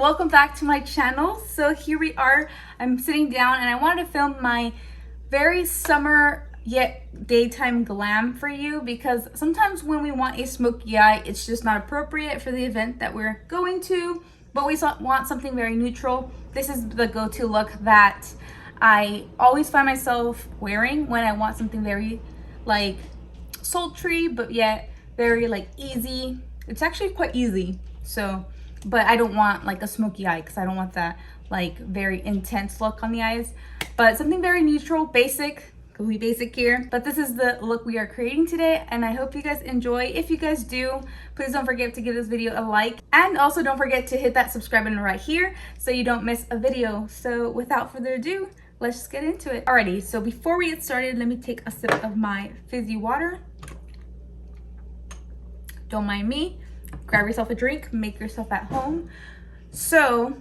welcome back to my channel. So here we are. I'm sitting down and I wanted to film my very summer yet daytime glam for you, because sometimes when we want a smoky eye, it's just not appropriate for the event that we're going to, but we want something very neutral. This is the go-to look that I always find myself wearing when I want something very like sultry but yet very like easy. It's actually quite easy, so but I don't want like a smoky eye because I don't want that like very intense look on the eyes, but something very neutral, basic, because we basic here. But this is the look we are creating today, and I hope you guys enjoy. If you guys do, please don't forget to give this video a like, and also don't forget to hit that subscribe button right here so you don't miss a video. So without further ado, let's just get into it. Alrighty, so before we get started, let me take a sip of my fizzy water. Don't mind me. Grab yourself a drink, make yourself at home. So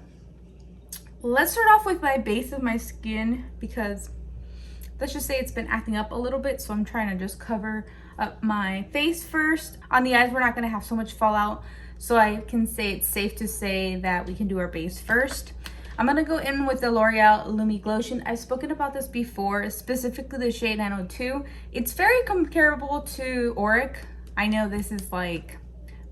let's start off with my base of my skin, because let's just say it's been acting up a little bit, so I'm trying to just cover up my face first. On the eyes, we're not going to have so much fallout, so I can say it's safe to say that we can do our base first. I'm going to go in with the L'Oreal Lumi Glowtion. I've spoken about this before, specifically the shade 902. It's very comparable to Auric. I know this is like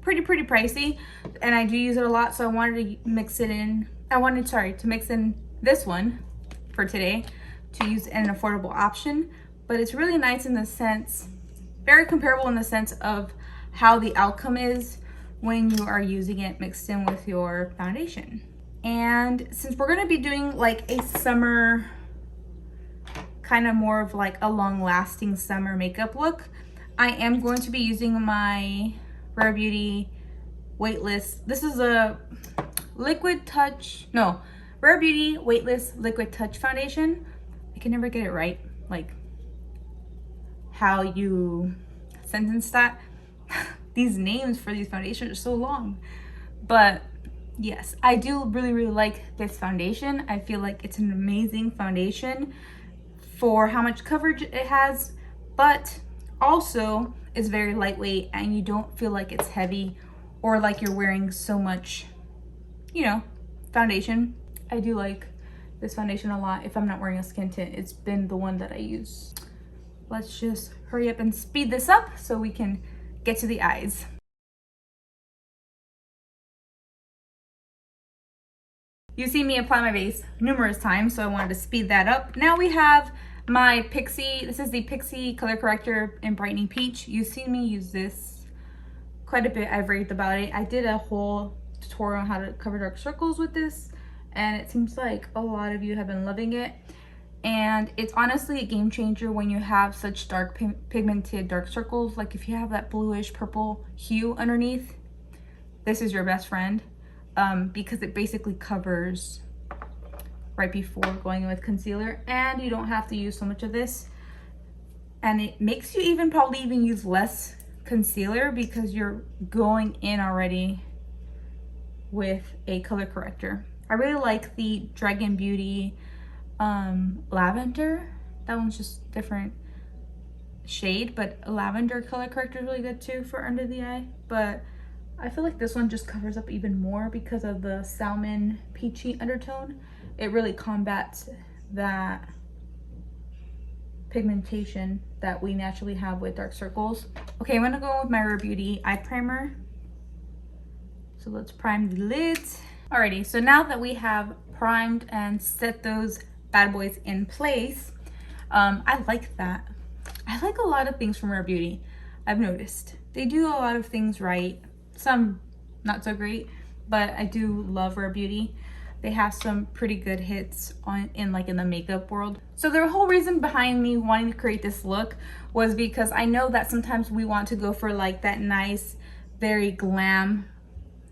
pretty pricey, and I do use it a lot, so I wanted to mix it in. To mix in this one for today to use an affordable option. But it's really nice in the sense, very comparable in the sense of how the outcome is when you are using it mixed in with your foundation. And since we're going to be doing like a summer, kind of more of like a long-lasting summer makeup look, I am going to be using my Rare Beauty weightless. This is a Rare Beauty weightless liquid touch foundation. I can never get it right, like how you sentence that. These names for these foundations are so long, but yes, I do really like this foundation. I feel like it's an amazing foundation for how much coverage it has, but also it's very lightweight and you don't feel like it's heavy or like you're wearing so much, you know, foundation. I do like this foundation a lot. If I'm not wearing a skin tint, it's been the one that I use. Let's just hurry up and speed this up so we can get to the eyes. You've seen me apply my base numerous times, so I wanted to speed that up. Now we have my Pixie. This is the Pixie Color Corrector in Brightening Peach. You've seen me use this quite a bit. I've raved about it. I did a whole tutorial on how to cover dark circles with this, and it seems like a lot of you have been loving it. And it's honestly a game changer when you have such dark pigmented dark circles. Like if you have that bluish purple hue underneath, this is your best friend, because it basically covers right before going in with concealer, and you don't have to use so much of this, and it makes you probably even use less concealer because you're going in already with a color corrector. I really like the Dragon Beauty lavender. That one's just different shade, but a lavender color corrector is really good too for under the eye. But I feel like this one just covers up even more because of the salmon peachy undertone. It really combats that pigmentation that we naturally have with dark circles. Okay, I'm gonna go with my Rare Beauty eye primer. So let's prime the lids. Alrighty, so now that we have primed and set those bad boys in place, I like that. I like a lot of things from Rare Beauty. I've noticed they do a lot of things right, some not so great, but I do love Rare Beauty. They have some pretty good hits in the makeup world. So the whole reason behind me wanting to create this look was because I know that sometimes we want to go for like that nice, very glam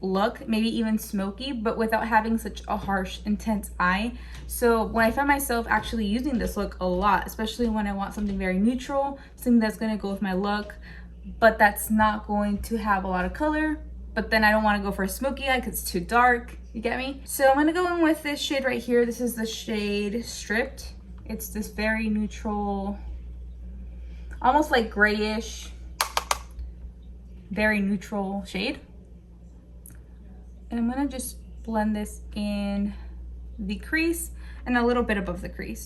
look, maybe even smoky, but without having such a harsh, intense eye. So when I find myself actually using this look a lot, especially when I want something very neutral, something that's gonna go with my look, but that's not going to have a lot of color, but then I don't want to go for a smoky eye because it's too dark. You get me? So I'm going to go in with this shade right here. This is the shade Stripped. It's this very neutral, almost like grayish, very neutral shade. And I'm going to just blend this in the crease and a little bit above the crease.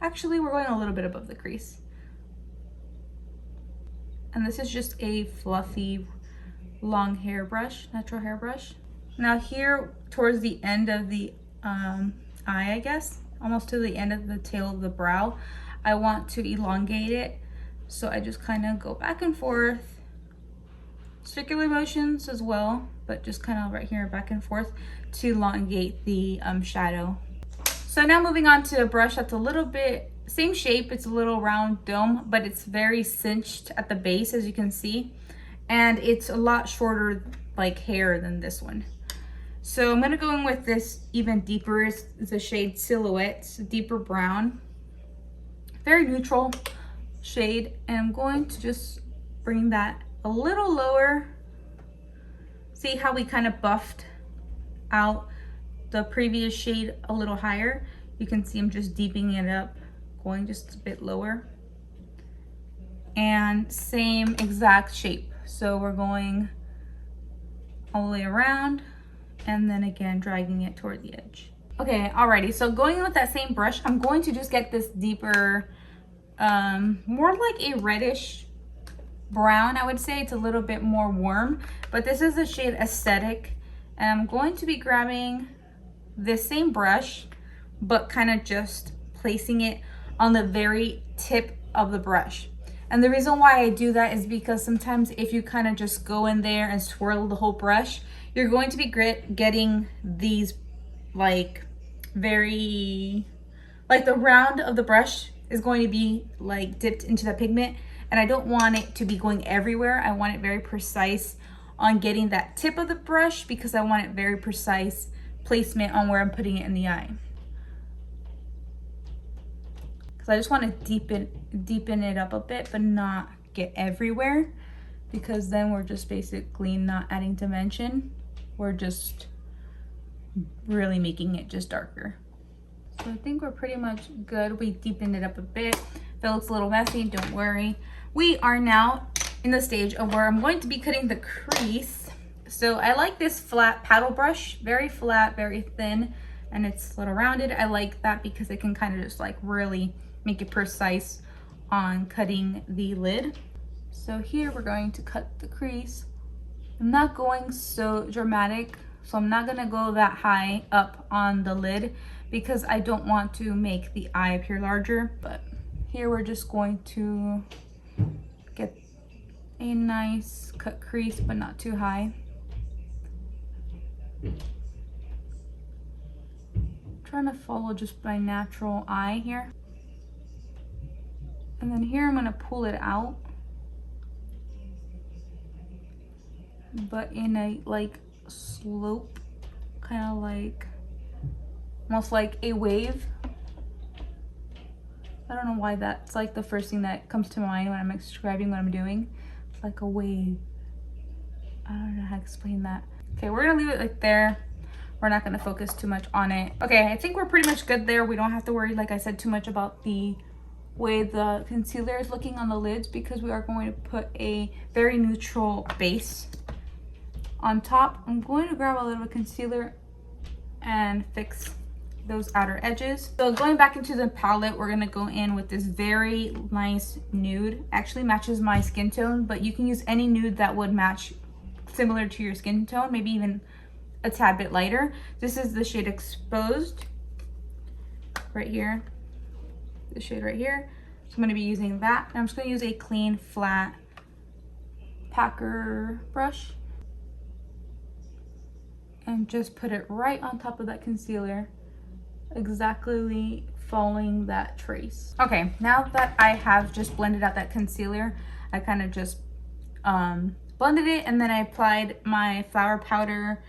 Actually, we're going a little bit above the crease. And this is just a fluffy long hairbrush, natural hairbrush. Now here towards the end of the eye, I guess, almost to the end of the tail of the brow, I want to elongate it. So I just kind of go back and forth, circular motions as well, but just kind of right here back and forth to elongate the shadow. So now moving on to a brush that's a little bit same shape. It's a little round dome, but it's very cinched at the base, as you can see, and it's a lot shorter like hair than this one. So I'm gonna go in with this even deeper. It's the shade Silhouette. It's a deeper brown, very neutral shade, and I'm going to just bring that a little lower. See how we kind of buffed out the previous shade a little higher? You can see I'm just deepening it up, going just a bit lower. And same exact shape. So we're going all the way around and then again dragging it toward the edge. Okay, alrighty, so going with that same brush, I'm going to just get this deeper, more like a reddish brown, I would say. It's a little bit more warm, but this is the shade Aesthetic. And I'm going to be grabbing this same brush, but kind of just placing it on the very tip of the brush. And the reason why I do that is because sometimes if you kind of just go in there and swirl the whole brush, you're going to be getting these like very, like the round of the brush is going to be like dipped into the pigment, and I don't want it to be going everywhere. I want it very precise on getting that tip of the brush because I want it very precise placement on where I'm putting it in the eye. Because I just want to deepen it up a bit, but not get everywhere, because then we're just basically not adding dimension. We're just really making it just darker. So I think we're pretty much good. We deepened it up a bit. If it looks a little messy, don't worry. We are now in the stage of where I'm going to be cutting the crease. So I like this flat paddle brush, very flat, very thin, and it's a little rounded. I like that because it can kind of just like really make it precise on cutting the lid. So here we're going to cut the crease. I'm not going so dramatic, so I'm not gonna go that high up on the lid because I don't want to make the eye appear larger. But here we're just going to get a nice cut crease, but not too high. Trying to follow just my natural eye here. And then here I'm gonna pull it out, but in a like slope, kind of like almost like a wave. I don't know why that's like the first thing that comes to mind when I'm describing what I'm doing. It's like a wave. I don't know how to explain that. Okay, we're gonna leave it like there. We're not gonna focus too much on it. Okay, I think we're pretty much good there. We don't have to worry, like I said, too much about the way the concealer is looking on the lids, because we are going to put a very neutral base on top. I'm going to grab a little bit of concealer and fix those outer edges. So going back into the palette, we're gonna go in with this very nice nude. Actually matches my skin tone, but you can use any nude that would match similar to your skin tone, maybe even a tad bit lighter. This is the shade Exposed right here. The shade right here. So I'm going to be using that, and I'm just going to use a clean flat packer brush and just put it right on top of that concealer, exactly following that trace. Okay, now that I have just blended out that concealer, I kind of just blended it, and then I applied my Flower Powder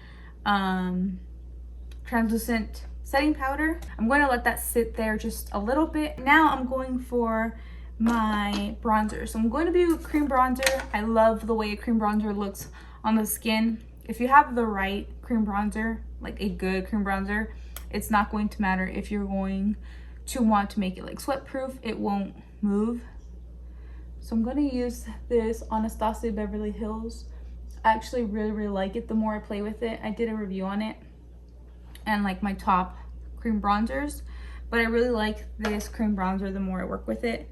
translucent setting powder. I'm going to let that sit there just a little bit. Now I'm going for my bronzer. So I'm going to be with cream bronzer. I love the way a cream bronzer looks on the skin. If you have the right cream bronzer, like a good cream bronzer, it's not going to matter if you're going to want to make it like sweat proof. It won't move. So I'm going to use this Anastasia Beverly Hills I actually really like it the more I play with it. I did a review on it and like my top cream bronzers, but I really like this cream bronzer the more I work with it.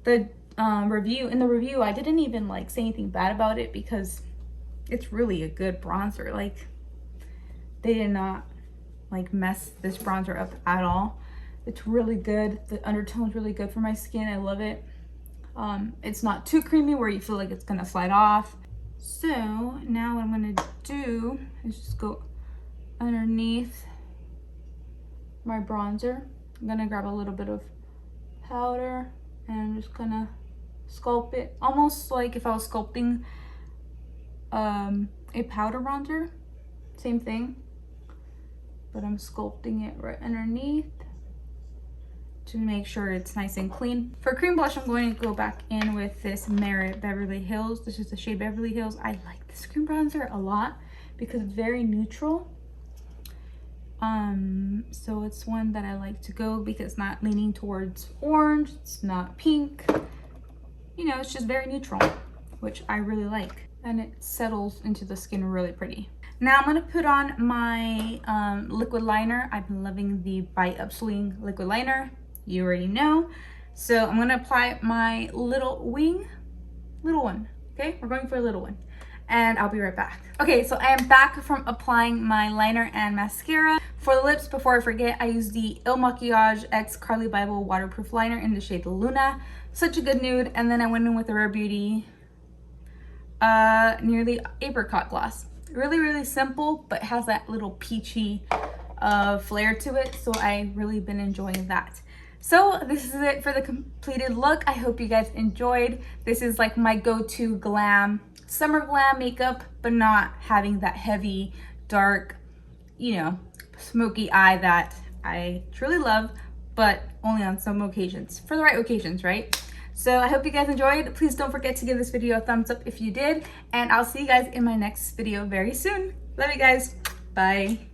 The review I didn't even like say anything bad about it because it's really a good bronzer. Like, they did not like mess this bronzer up at all. It's really good. The undertone's really good for my skin. I love it. It's not too creamy where you feel like it's gonna slide off. So now what I'm gonna do is just go underneath my bronzer. I'm gonna grab a little bit of powder and I'm just gonna sculpt it, almost like if I was sculpting a powder bronzer. Same thing, but I'm sculpting it right underneath to make sure it's nice and clean. For cream blush, I'm going to go back in with this Merit Beverly Hills. This is the shade Beverly Hills. I like this cream bronzer a lot because it's very neutral. So it's one that I like to go because it's not leaning towards orange, it's not pink. You know, it's just very neutral, which I really like. And it settles into the skin really pretty. Now I'm gonna put on my liquid liner. I've been loving the by Upswing liquid liner. You already know. So I'm gonna apply my little one. Okay, we're going for a little one. And I'll be right back. Okay, so I am back from applying my liner and mascara. For the lips, before I forget, I used the Il Makiage X Carly Bible waterproof liner in the shade Luna. Such a good nude. And then I went in with the Rare Beauty Nearly Apricot Gloss. Really simple, but has that little peachy flair to it. So I really been enjoying that. So this is it for the completed look. I hope you guys enjoyed. This is like my go-to glam, summer glam makeup, but not having that heavy, dark, you know, smoky eye that I truly love, but only on some occasions, for the right occasions, right? So I hope you guys enjoyed. Please don't forget to give this video a thumbs up if you did, and I'll see you guys in my next video very soon. Love you guys. Bye.